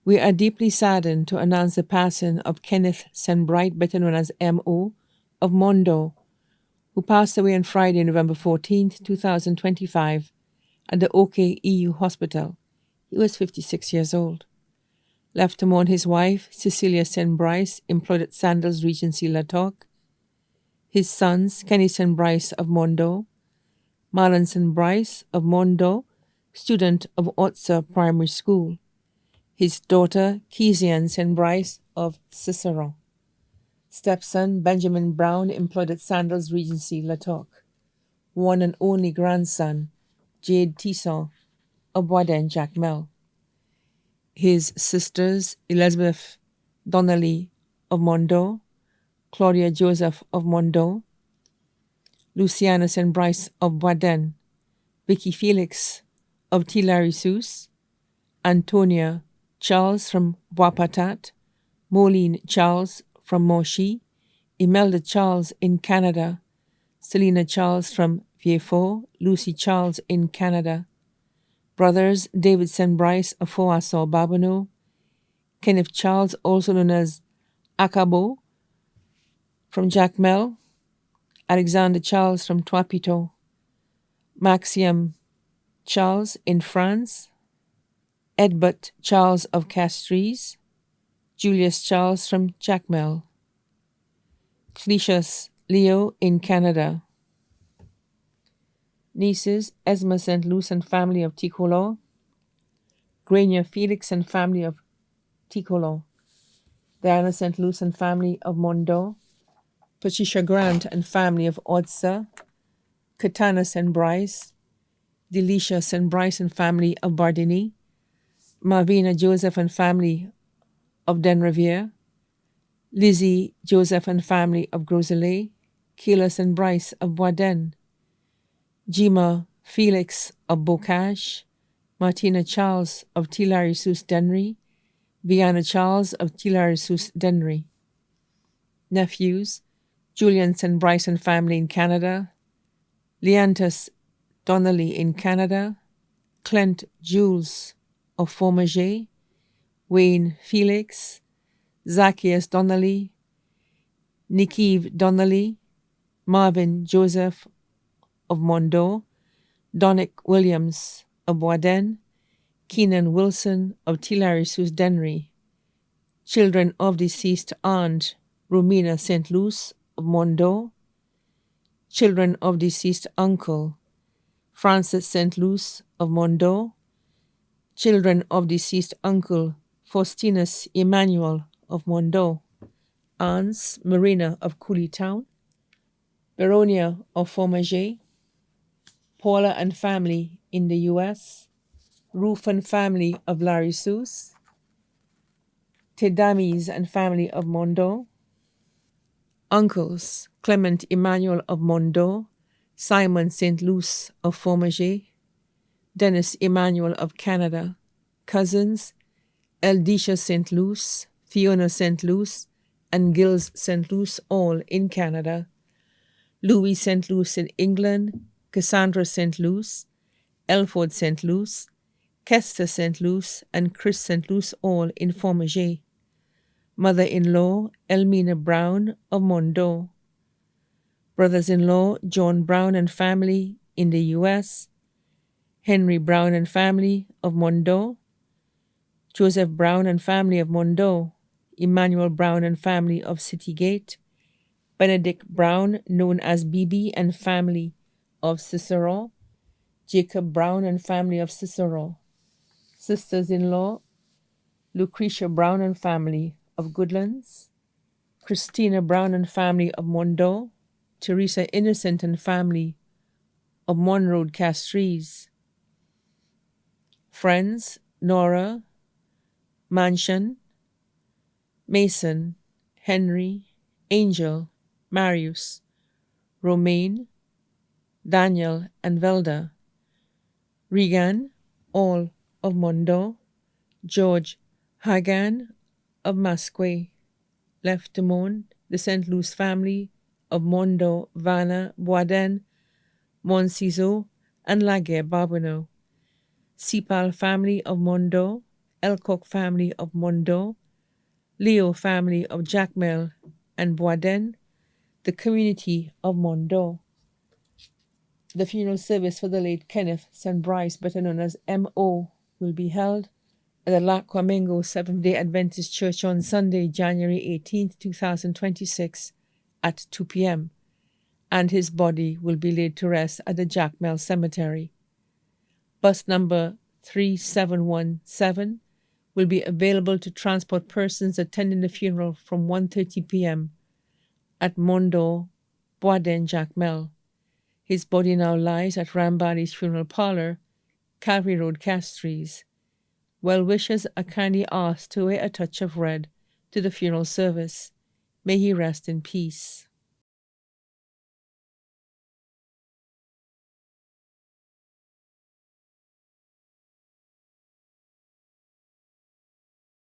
We are deeply saddened to announce the passing of Kenneth Bright, better known as M.O., of Mondo, who passed away on Friday, November 14th, 2025, at the OKEU Hospital. He was 56 years old. Left to mourn his wife, Cecilia Brice, employed at Sandals Regency La Toc, his sons, Kenny Brice of Mondo, Marlon Brice of Mondo, student of Otsa Primary School, his daughter, Kezian Brice of Cicero, stepson, Benjamin Brown, employed at Sandals Regency La Toc, one and only grandson, Jade Tisson of Boisden Jacmel, his sisters, Elizabeth Donnelly of Mondo, Claudia Joseph of Mondo, Luciana Brice of Boisden, Vicky Felix of Tillary-Sous, Antonia Charles from Bois-Patat, Moline Charles from Monchy, Imelda Charles in Canada, Selena Charles from Vieux-Fort, Lucy Charles in Canada, brothers David Brice of Foassaw Babonneau, Kenneth Charles, also known as Acabo, from Jacmel, Alexander Charles from Trois-Pitot, Maxime Charles in France, Edbert Charles of Castries, Julius Charles from Jacmel, Cletius Leo in Canada, nieces Esma St. Luce and family of Ticolor, Grania Felix and family of Ticolor, Diana St. Luce and family of Mondo, Patricia Grant and family of Odsa, Katana St. Brice, Delicia St. Brice and family of Bardini, Marvina Joseph and family of Denriviere, Lizzie Joseph and family of Groselet, Kayla St. Brice of Boisden, Jima Felix of Bocage, Martina Charles of Tillary-Sous Dennery, Viana Charles of Tillary-Sous Dennery, nephews, Julian St. Brice and family in Canada, Leantus Donnelly in Canada, Clint Jules of Formager, Wayne Felix, Zacchaeus Donnelly, Nikiv Donnelly, Marvin Joseph of Mondo, Donick Williams of Boisden, Keenan Wilson of Tillary-Sous Dennery, children of deceased aunt Romina St. Luce of Mondo, children of deceased uncle Francis St. Luce of Mondo, children of deceased uncle Faustinus Emmanuel of Mondo, aunts Marina of Cooley Town, Veronia of Formager, Paula and family in the U.S., Ruth and family of Larry Seuss, Tedamis and family of Mondo, uncles Clement Emmanuel of Mondo, Simon St. Luce of Formager, Dennis Emmanuel of Canada, cousins Eldisha St. Luce, Fiona St. Luce, and Gilles St. Luce, all in Canada, Louis St. Luce in England, Cassandra St. Luce, Elford St. Luce, Kester St. Luce, and Chris St. Luce, all in Formager, mother-in-law Elmina Brown of Mondo, brothers-in-law John Brown and family in the U.S., Henry Brown and family of Mondo, Joseph Brown and family of Mondo, Emmanuel Brown and family of Citygate, Benedict Brown, known as BB and family of Cicero, Jacob Brown and family of Cicero, sisters-in-law Lucretia Brown and family of Goodlands, Christina Brown and family of Mondo, Teresa Innocent and family of Monroe Castries, friends Nora, Mansion, Mason, Henry, Angel, Marius, Romaine, Daniel, and Velda, Regan, all of Mondo, George Hagan of Masque, left to mourn the St. Luce family of Mondo, Vanna, Boisden, Monciso, and Laguerre Barboneau, Sipal family of Mondo, Elcock family of Mondo, Leo family of Jacmel and Boisden, the community of Mondo. The funeral service for the late Kenneth, son Brice, better known as M.O., will be held at the Lac Quamingo Seventh-day Adventist Church on Sunday, January 18, 2026 at 2 p.m., and his body will be laid to rest at the Jacmel Cemetery. Bus number 3717 will be available to transport persons attending the funeral from 1:30 p.m. at Mondo, Boisden, Jacmel. His body now lies at Rambali's Funeral Parlour, Calvary Road, Castries. Well-wishers are kindly asked to wear a touch of red to the funeral service. May he rest in peace.